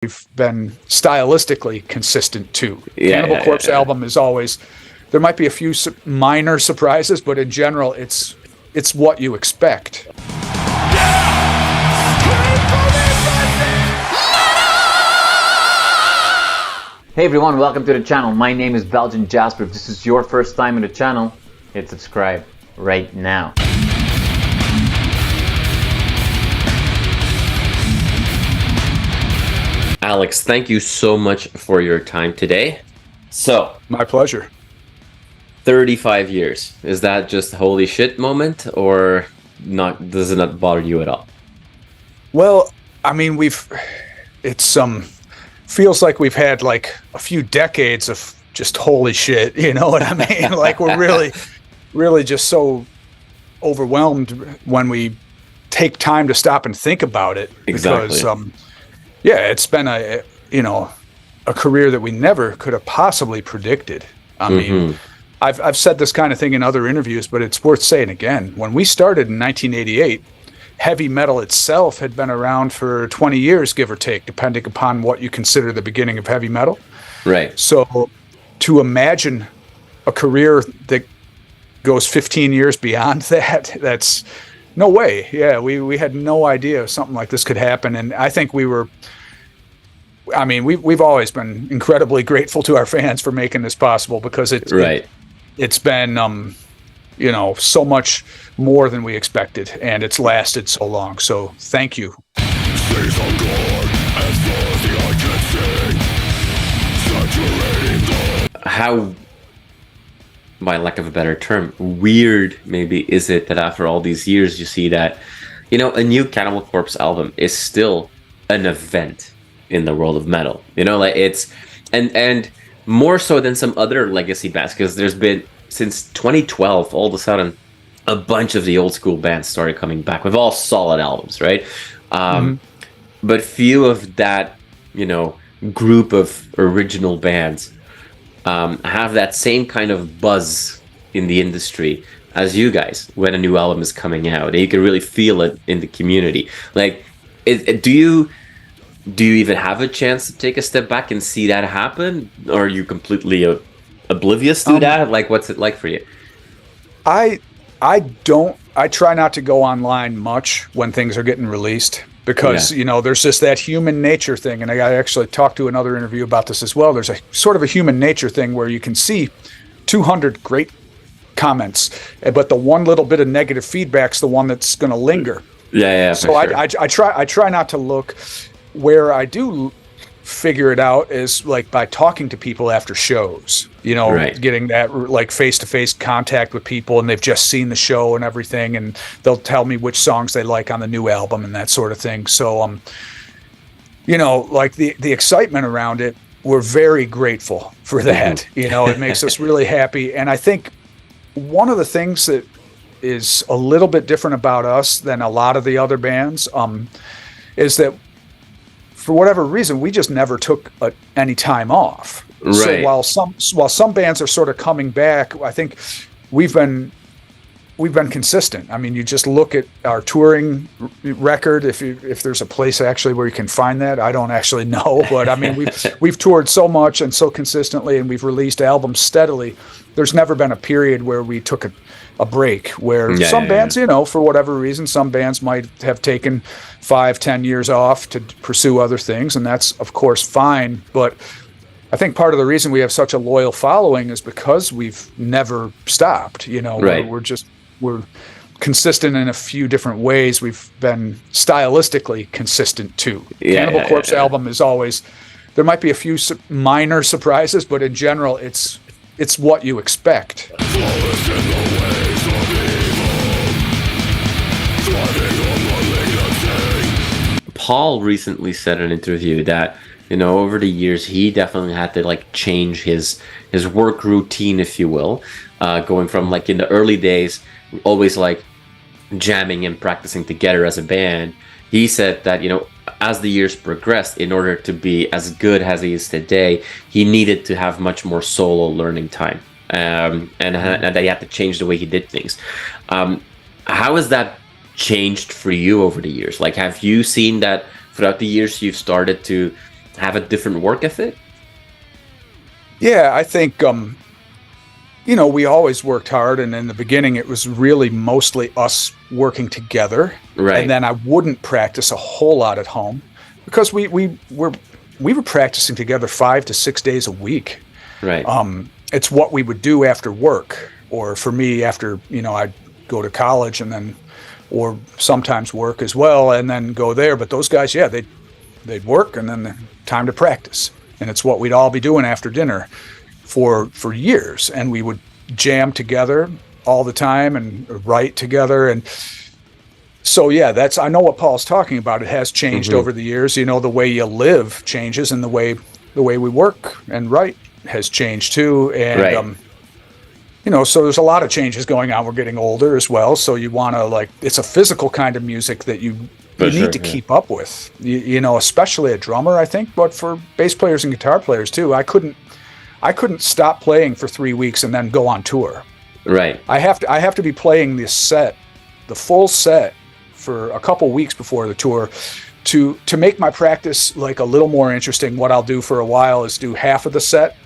we've been stylistically consistent too. Yeah, Cannibal Corpse album is always, there might be a few minor surprises, but in general, it's what you expect. Hey everyone, welcome to the channel. My name is Belgian Jasper. If this is your first time in the channel, hit subscribe right now. Alex, thank you so much for your time today. So, My pleasure. 35 years. Is that just holy shit moment, or not? Does it not bother you at all? Well, I mean, feels like we've had like a few decades of just holy shit, you know what I mean? Like we're really just so overwhelmed when we take time to stop and think about it. Exactly. Because, it's been a career that we never could have possibly predicted. I mean, I've said this kind of thing in other interviews, but it's worth saying again. When we started in 1988, heavy metal itself had been around for 20 years, give or take, depending upon what you consider the beginning of heavy metal. Right. So to imagine a career that goes 15 years beyond that, that's no way. Yeah, we had no idea something like this could happen. And I think we've always been incredibly grateful to our fans for making this possible, because it's been, so much more than we expected, and it's lasted so long. So thank you. How, by lack of a better term, weird maybe is it that after all these years you see that, a new Cannibal Corpse album is still an event in the world of metal. It's and more so than some other legacy bands, because there's been, since 2012, all of a sudden, a bunch of the old school bands started coming back with all solid albums, right? But few of that, group of original bands have that same kind of buzz in the industry as you guys when a new album is coming out, and you can really feel it in the community. Like, do you even have a chance to take a step back and see that happen, or are you completely oblivious to that? Like, what's it like for you? I try not to go online much when things are getting released, because there's just that human nature thing, and I actually talked to another interview about this as well. There's a sort of a human nature thing where you can see 200 great comments, but the one little bit of negative feedback's the one that's going to linger. So sure. I try not to look. Where I do figure it out is like by talking to people after shows, getting that like face-to-face contact with people, and they've just seen the show and everything, and they'll tell me which songs they like on the new album and that sort of thing. So, like the excitement around it, we're very grateful for that. It makes us really happy. And I think one of the things that is a little bit different about us than a lot of the other bands is that, for whatever reason, we just never took any time off. Right. So while some bands are sort of coming back, I think we've been consistent. I mean, you just look at our touring record. If there's a place actually where you can find that, I don't actually know. But I mean, we've toured so much and so consistently, and we've released albums steadily. There's never been a period where we took a break, where some bands, for whatever reason, some bands might have taken 5-10 years off to pursue other things, and that's of course fine. But I think part of the reason we have such a loyal following is because we've never stopped. Right. We're consistent in a few different ways. We've been stylistically consistent too. Cannibal Corpse album is always, there might be a few minor surprises, but in general, it's what you expect. Paul recently said in an interview that, over the years, he definitely had to change his work routine, if you will, going from in the early days, always jamming and practicing together as a band. He said that, as the years progressed, in order to be as good as he is today, he needed to have much more solo learning time, and that he had to change the way he did things. How has that changed for you over the years? Have you seen that throughout the years you've started to have a different work ethic? Yeah, I think we always worked hard, and in the beginning it was really mostly us working together. Right. And then I wouldn't practice a whole lot at home because we were practicing together 5 to 6 days a week. Right. It's what we would do after work, or for me after, I'd go to college and then, or sometimes work as well and then go there. But those guys, yeah, they'd work and then time to practice. And it's what we'd all be doing after dinner for years. And we would jam together all the time and write together. And so, yeah, I know what Paul's talking about. It has changed over the years. The way you live changes, and the way we work and write has changed too. And, so there's a lot of changes going on. We're getting older as well. So you want to it's a physical kind of music that you need to keep up with, especially a drummer, I think, but for bass players and guitar players too. I couldn't stop playing for 3 weeks and then go on tour. Right. I have to be playing the full set for a couple weeks before the tour to make my practice a little more interesting. What I'll do for a while is do half of the set,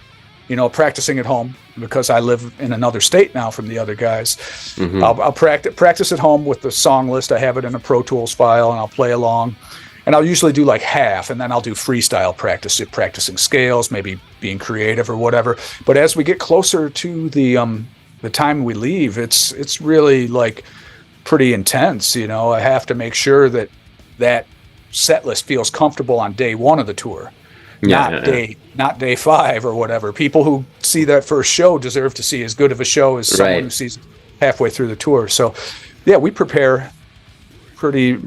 practicing at home, because I live in another state now from the other guys. I'll practice at home with the song list. I have it in a Pro Tools file, and I'll play along. And I'll usually do half, and then I'll do freestyle practice, practicing scales, maybe being creative or whatever. But as we get closer to the time we leave, it's really pretty intense. I have to make sure that set list feels comfortable on day one of the tour. Not day 5 or whatever. People who see that first show deserve to see as good of a show as someone who sees halfway through the tour. So, yeah, we prepare pretty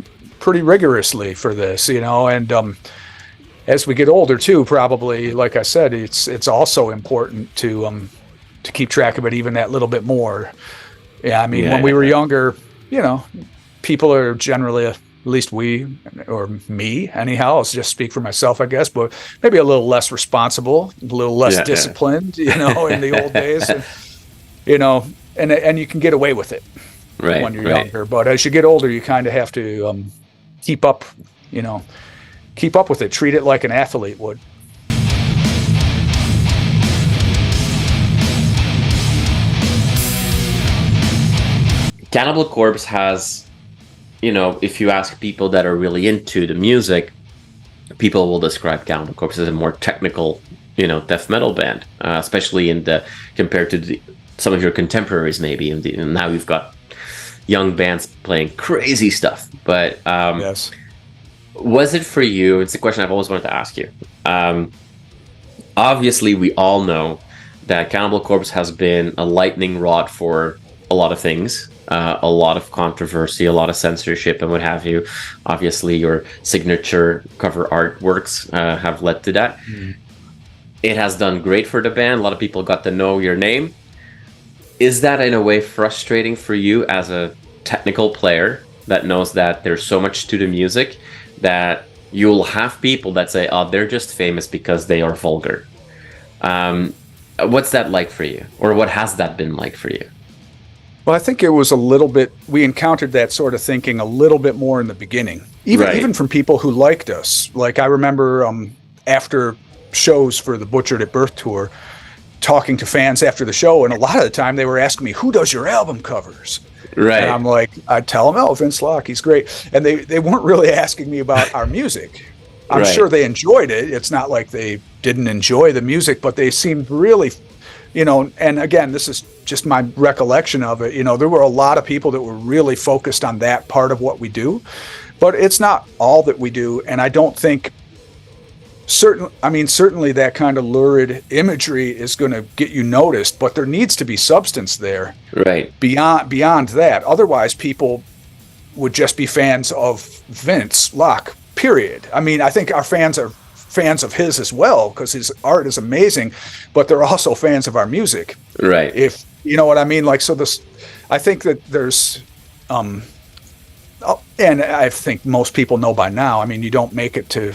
rigorously for this, and as we get older too, probably, like I said, it's also important to keep track of it even that little bit more. Yeah, I mean, when we were younger, people are generally at least we, or me anyhow, I'll just speak for myself, I guess, but maybe a little less responsible, a little less disciplined, in the old days, and you can get away with it when you're younger. But as you get older, you kind of have to keep up with it, treat it like an athlete would. Cannibal Corpse has, if you ask people that are really into the music, people will describe Cannibal Corpse as a more technical, death metal band, especially compared to some of your contemporaries, maybe. And now we've got young bands playing crazy stuff. But yes. Was it for you? It's a question I've always wanted to ask you. Obviously, we all know that Cannibal Corpse has been a lightning rod for a lot of things. A lot of controversy, a lot of censorship, and what have you. Obviously, your signature cover artworks have led to that. It has done great for the band. A lot of people got to know your name. Is that in a way frustrating for you as a technical player that knows that there's so much to the music that you'll have people that say, oh, they're just famous because they are vulgar? What's that like for you? Or what has that been like for you? Well, I think it was we encountered that sort of thinking a little bit more in the beginning, even from people who liked us. I remember after shows for the Butchered at Birth tour, talking to fans after the show, and a lot of the time they were asking me, who does your album covers? Right. And I'm like, I'd tell them, oh, Vince Locke, he's great. And they weren't really asking me about our music. I'm sure they enjoyed it. It's not like they didn't enjoy the music, but they seemed really, and again, this is just my recollection of it. There were a lot of people that were really focused on that part of what we do, but it's not all that we do. And I don't think certainly that kind of lurid imagery is going to get you noticed, but there needs to be substance there. Right. Beyond that. Otherwise, people would just be fans of Vince Locke, period. I mean, I think our fans are fans of his as well, because his art is amazing, but they're also fans of our music. Right. If you know what I mean? I think that there's, and I think most people know by now, I mean, you don't make it to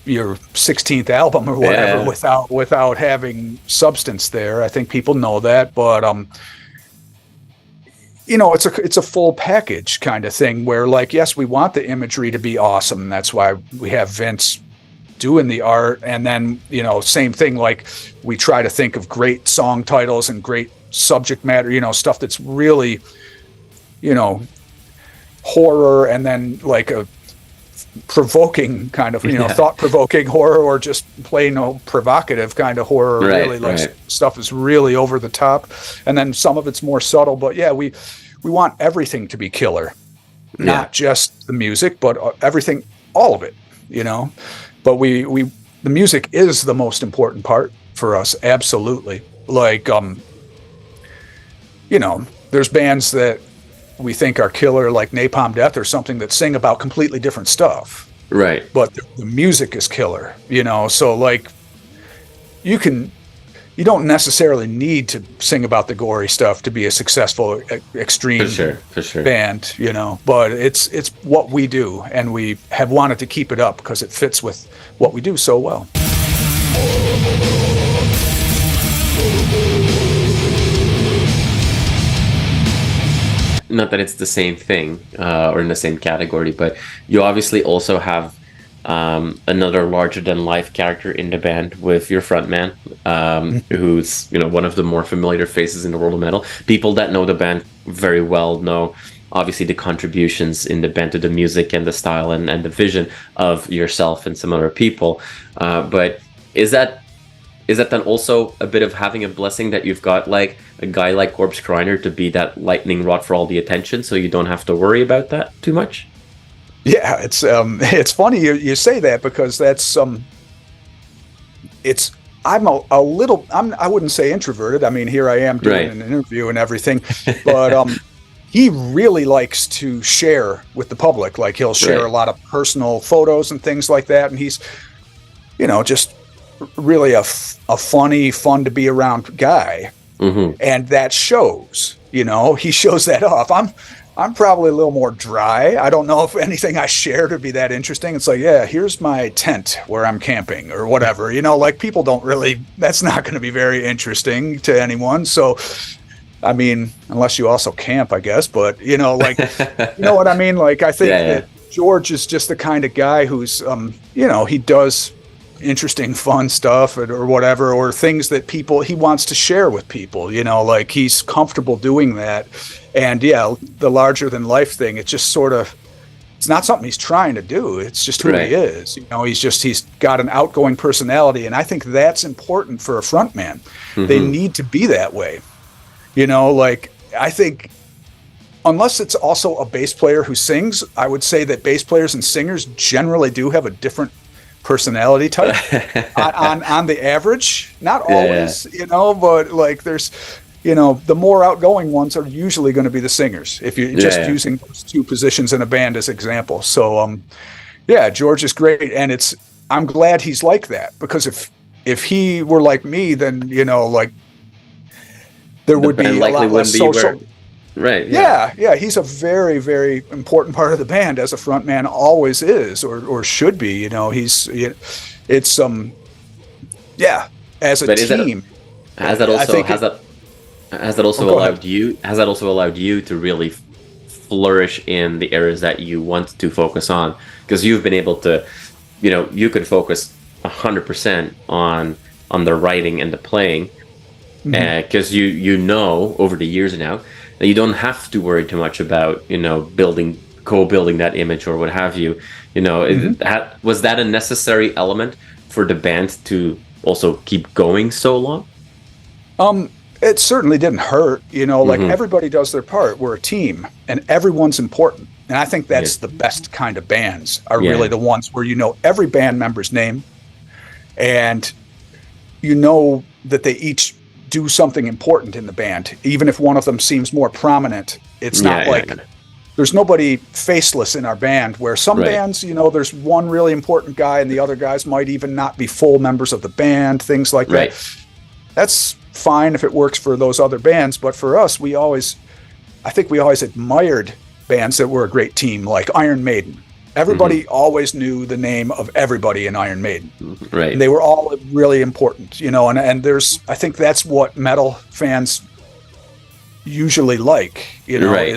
your 16th album or whatever without having substance there. I think people know that, but it's a full package kind of thing where, yes, we want the imagery to be awesome. That's why we have Vince doing the art. And then, you know, same thing, like we try to think of great song titles and great subject matter, you know, stuff that's really, you know, horror, and then like a provoking kind of, you know, thought-provoking horror, or just plain old provocative kind of horror. Really, like stuff is really over the top, and then some of it's more subtle. But yeah, we want everything to be killer, not just the music, but everything, all of it, you know. But the music is the most important part for us, absolutely. Like, you know, there's bands that we think are killer, like Napalm Death or something, that sing about completely different stuff. Right. But the music is killer, you know. So like, you don't necessarily need to sing about the gory stuff to be a successful extreme for sure band, you know. But it's what we do, and we have wanted to keep it up because it fits with what we do so well. Not that it's the same thing or in the same category, but you obviously also have another larger than life character in the band with your frontman, who's, you know, one of the more familiar faces in the world of metal. People that know the band very well know obviously the contributions in the band to the music and the style and the vision of yourself and some other people. But is that then also a bit of having a blessing that you've got like a guy like Corpsegrinder to be that lightning rod for all the attention, so you don't have to worry about that too much? Yeah, it's funny you say that, because that's I wouldn't say introverted. I mean, here I am doing an interview and everything, but he really likes to share with the public. Like, he'll share a lot of personal photos and things like that, and he's, you know, just really a fun to be around guy. And that shows, you know, he shows that off. I'm probably a little more dry. I don't know if anything I share to be that interesting. It's like, yeah, here's my tent where I'm camping or whatever, you know, like, people don't really, that's not going to be very interesting to anyone. So, I mean, unless you also camp, I guess, but, you know, like, you know what I mean? Like, I think that George is just the kind of guy who's, you know, he does interesting, fun stuff or whatever, or things that he wants to share with people, you know, like, he's comfortable doing that. And yeah, the larger than life thing, it's just sort of, it's not something he's trying to do. It's just who he is. You know, he's got an outgoing personality. And I think that's important for a frontman. They need to be that way. You know, like, I think, unless it's also a bass player who sings, I would say that bass players and singers generally do have a different personality type on the average. Not always, you know, but like, there's, you know, the more outgoing ones are usually going to be the singers, if you're just using those two positions in a band as example. So yeah, George is great, and I'm glad he's like that, because if he were like me, then, you know, like, there would be a lot less social. Yeah, he's a very, very important part of the band, as a front man always is, or should be. You know, as a team. Has that also allowed you to really flourish in the areas that you want to focus on? Because you've been able to, you know, you could focus 100% on the writing and the playing, because you know over the years now that you don't have to worry too much about, you know, co-building that image or what have you. You know, was that a necessary element for the band to also keep going so long? It certainly didn't hurt, you know, like, everybody does their part. We're a team, and everyone's important. And I think that's the best kind of bands, are really the ones where you know every band member's name, and you know that they each do something important in the band, even if one of them seems more prominent. It's not there's nobody faceless in our band, where some bands, you know, there's one really important guy and the other guys might even not be full members of the band, things like that. That's fine if it works for those other bands, but for us, I think we always admired bands that were a great team, like Iron Maiden. Everybody always knew the name of everybody in Iron Maiden. They were all really important, you know, and I think that's what metal fans usually like, Right.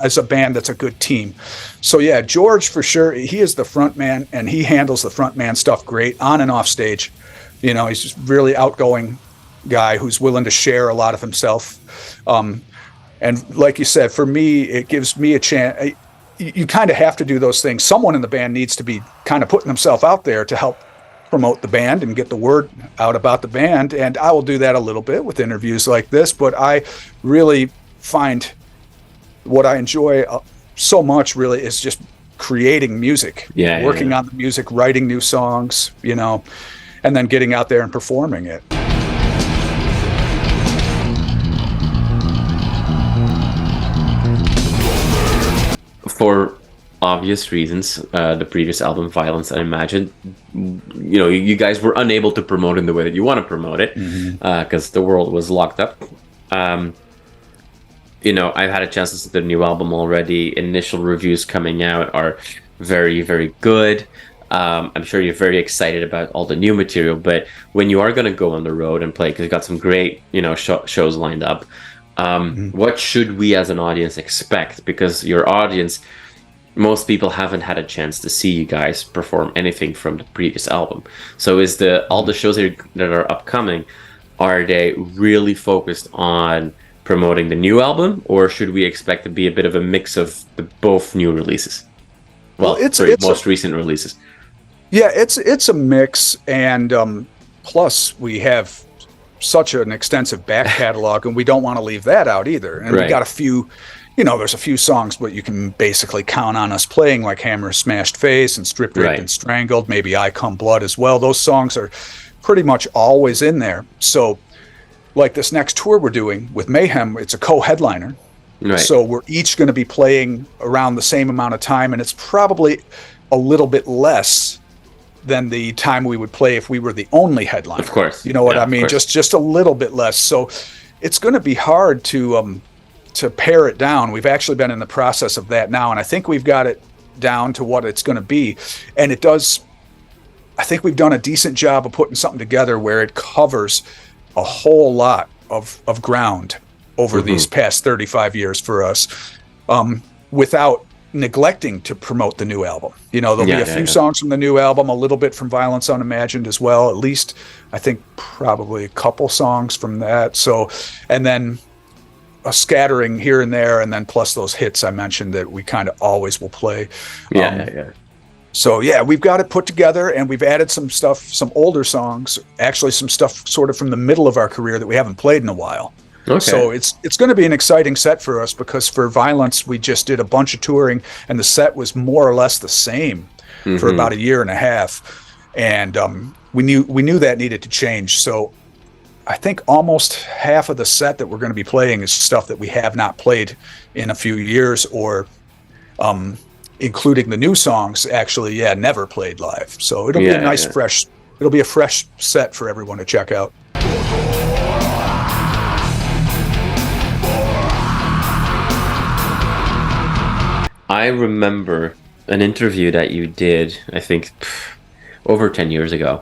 as a band that's a good team. So yeah, George for sure, he is the front man, and he handles the front man stuff great on and off stage. He's just really outgoing guy who's willing to share a lot of himself. And like you said, for me, it gives me a chance. You kind of have to do those things. Someone in the band needs to be kind of putting himself out there to help promote the band and get the word out about the band. And I will do that a little bit with interviews like this, but I really find what I enjoy so much really is just creating music, working on the music, writing new songs, and then getting out there and performing it. For obvious reasons, the previous album, Violence Unimagined, you guys were unable to promote in the way that you want to promote it because the world was locked up. I've had a chance to listen to the new album already. Initial reviews coming out are very, very good. I'm sure you're very excited about all the new material, but when you are going to go on the road and play, because you've got some great, shows lined up, what should we as an audience expect? Because your audience, most people haven't had a chance to see you guys perform anything from the previous album. So is all the shows that are upcoming, are they really focused on promoting the new album, or should we expect to be a bit of a mix of both new releases? Well, it's most recent releases. Yeah, it's a mix, and plus we have such an extensive back catalog, and we don't want to leave that out either. And we got a few, there's a few songs, but you can basically count on us playing, like Hammer Smashed Face and Stripped, Raped, and Strangled, maybe I Come Blood as well. Those songs are pretty much always in there. So like this next tour we're doing with Mayhem, it's a co-headliner. Right. So we're each going to be playing around the same amount of time, and it's probably a little bit less than the time we would play if we were the only headliner. Of course. You know what I mean? Just a little bit less. So it's going to be hard to pare it down. We've actually been in the process of that now, and I think we've got it down to what it's going to be. And I think we've done a decent job of putting something together where it covers a whole lot of ground over these past 35 years for us, without neglecting to promote the new album. There'll be a few songs from the new album, a little bit from Violence Unimagined as well, at least I think probably a couple songs from that. So, and then a scattering here and there, and then plus those hits I mentioned that we kind of always will play. So yeah, we've got it put together, and we've added some stuff, some older songs, actually some stuff sort of from the middle of our career that we haven't played in a while. Okay. So it's going to be an exciting set for us, because for Violence we just did a bunch of touring, and the set was more or less the same for about a year and a half, and we knew that needed to change. So I think almost half of the set that we're going to be playing is stuff that we have not played in a few years, or including the new songs actually never played live. So it'll be a nice fresh set for everyone to check out. I remember an interview that you did, I think, over 10 years ago,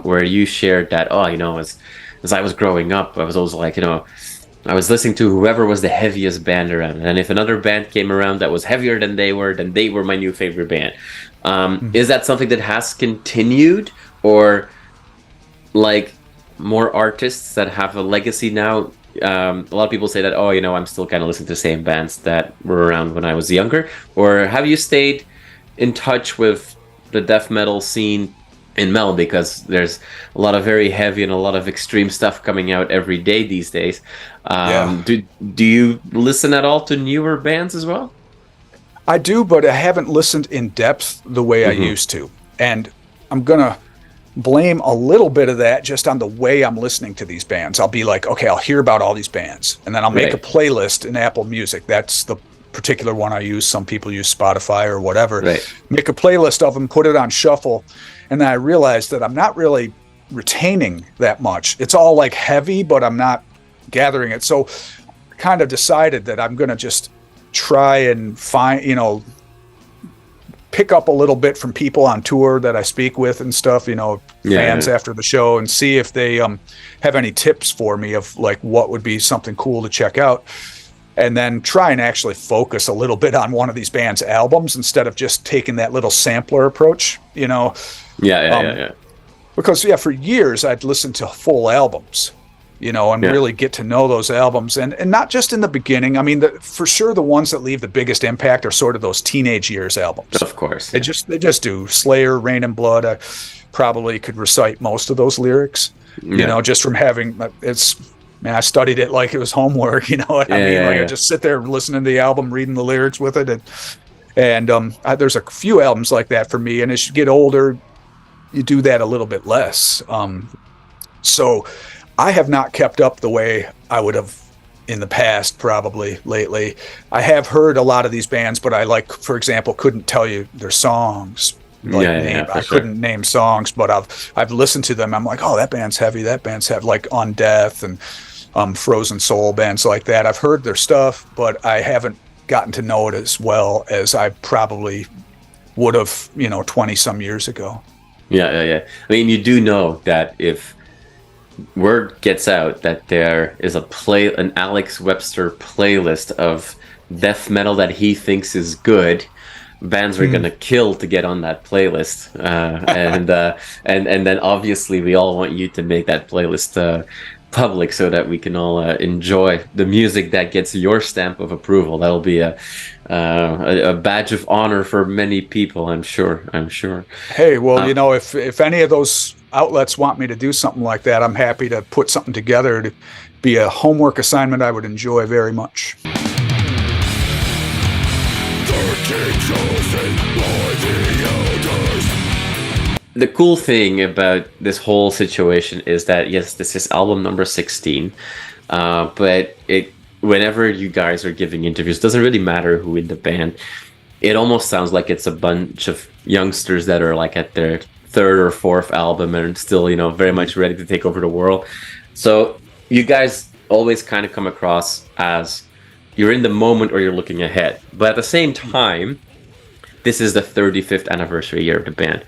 where you shared that, as I was growing up, I was always like, I was listening to whoever was the heaviest band around. And if another band came around that was heavier than they were my new favorite band. Is that something that has continued, or like more artists that have a legacy now? A lot of people say that, I'm still kind of listening to the same bands that were around when I was younger. Or have you stayed in touch with the death metal scene in Mel? Because there's a lot of very heavy and a lot of extreme stuff coming out every day these days. Do you listen at all to newer bands as well? I do, but I haven't listened in depth the way I used to. And I'm going to blame a little bit of that just on the way I'm listening to these bands. I'll be like, okay, I'll hear about all these bands, and then I'll make a playlist in Apple Music. That's the particular one I use. Some people use Spotify or whatever. Make a playlist of them, put it on shuffle, and then I realized that I'm not really retaining that much. It's all like heavy, but I'm not gathering it. So I kind of decided that I'm going to just try and find, pick up a little bit from people on tour that I speak with and stuff, fans after the show, and see if they have any tips for me of like what would be something cool to check out. and then try and actually focus a little bit on one of these bands' albums instead of just taking that little sampler approach, you know? Yeah. Because, for years I'd listen to full albums, you know, and really get to know those albums. And not just in the beginning. I mean, for sure, the ones that leave the biggest impact are sort of those teenage years albums. Of course. They just do. Slayer, Rain and Blood, I probably could recite most of those lyrics, you know, just from having, I studied it like it was homework, you know what I mean? I just sit there listening to the album, reading the lyrics with it. And there's a few albums like that for me. And as you get older, you do that a little bit less. So I have not kept up the way I would have in the past, probably lately. I have heard a lot of these bands, but I, like, for example, couldn't tell you their songs. I couldn't name songs, but I've listened to them. I'm like, oh, that band's heavy. That band's heavy, like On Death and Frozen Soul, bands like that. I've heard their stuff, but I haven't gotten to know it as well as I probably would have, 20 some years ago. Yeah. I mean, you do know that if word gets out that there is an Alex Webster playlist of death metal that he thinks is good, bands are gonna kill to get on that playlist, and then obviously we all want you to make that playlist public so that we can all enjoy the music that gets your stamp of approval. That'll be a badge of honor for many people, I'm sure. Hey, well, if any of those outlets want me to do something like that, I'm happy to put something together to be a homework assignment I would enjoy very much. The cool thing about this whole situation is that, yes, this is album number 16, but whenever you guys are giving interviews, it doesn't really matter who in the band. It almost sounds like it's a bunch of youngsters that are like at their third or fourth album and still, very much ready to take over the world. So you guys always kind of come across as you're in the moment or you're looking ahead. But at the same time, this is the 35th anniversary year of the band.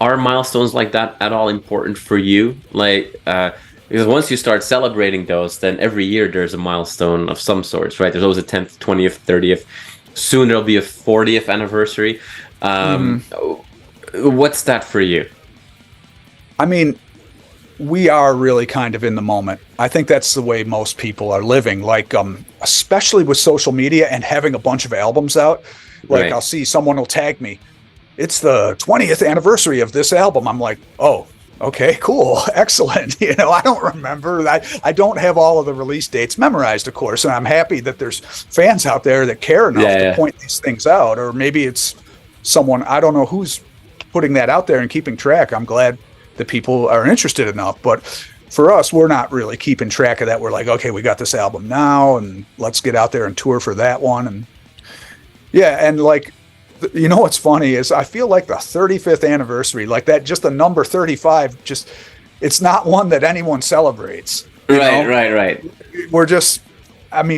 Are milestones like that at all important for you? Because once you start celebrating those, then every year there's a milestone of some sorts, right? There's always a 10th, 20th, 30th. Soon there'll be a 40th anniversary. What's that for you? I mean, we are really kind of in the moment. I think that's the way most people are living, like, especially with social media and having a bunch of albums out. Like, right. I'll see someone will tag me, it's the 20th anniversary of this album. I'm like, oh, okay, cool, excellent. I don't remember. I don't have all of the release dates memorized, of course, and I'm happy that there's fans out there that care enough to point these things out. Or maybe it's someone, I don't know who's putting that out there and keeping track. I'm glad that people are interested enough, but for us, we're not really keeping track of that. We're like, okay, we got this album now, and let's get out there and tour for that one. And and like, what's funny is I feel like the 35th anniversary, like that, just the number 35, it's not one that anyone celebrates. Right. We're just,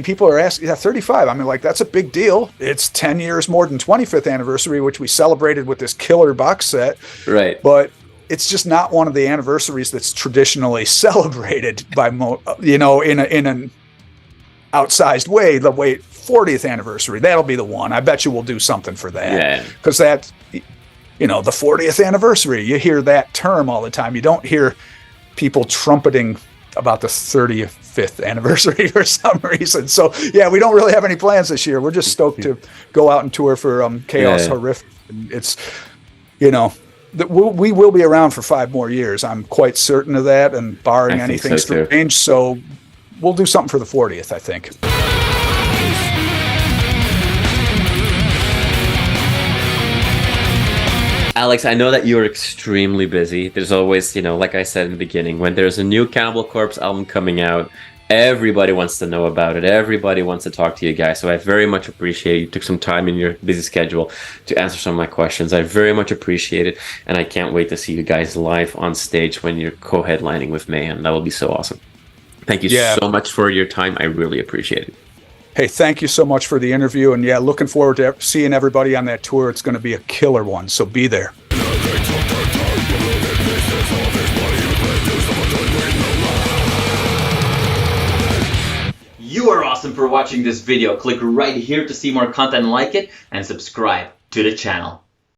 people are asking, 35. Like, that's a big deal. It's 10 years more than 25th anniversary, which we celebrated with this killer box set. Right. But it's just not one of the anniversaries that's traditionally celebrated by, in an outsized way. The way 40th anniversary, that'll be the one. I bet you we'll do something for that. Because that, the 40th anniversary, you hear that term all the time. You don't hear people trumpeting about the 35th anniversary for some reason. So, we don't really have any plans this year. We're just stoked to go out and tour for Chaos Horrific. It's, we will be around for 5 more years. I'm quite certain of that, and barring anything strange. So we'll do something for the 40th, I think. Alex, I know that you're extremely busy. There's always, like I said in the beginning, when there's a new Cannibal Corpse album coming out, everybody wants to know about it. Everybody wants to talk to you guys. So I very much appreciate you took some time in your busy schedule to answer some of my questions. I very much appreciate it. And I can't wait to see you guys live on stage when you're co-headlining with Mayhem. That will be so awesome. Thank you so much for your time. I really appreciate it. Hey, thank you so much for the interview. And looking forward to seeing everybody on that tour. It's going to be a killer one. So be there. You are awesome for watching this video. Click right here to see more content like it and subscribe to the channel.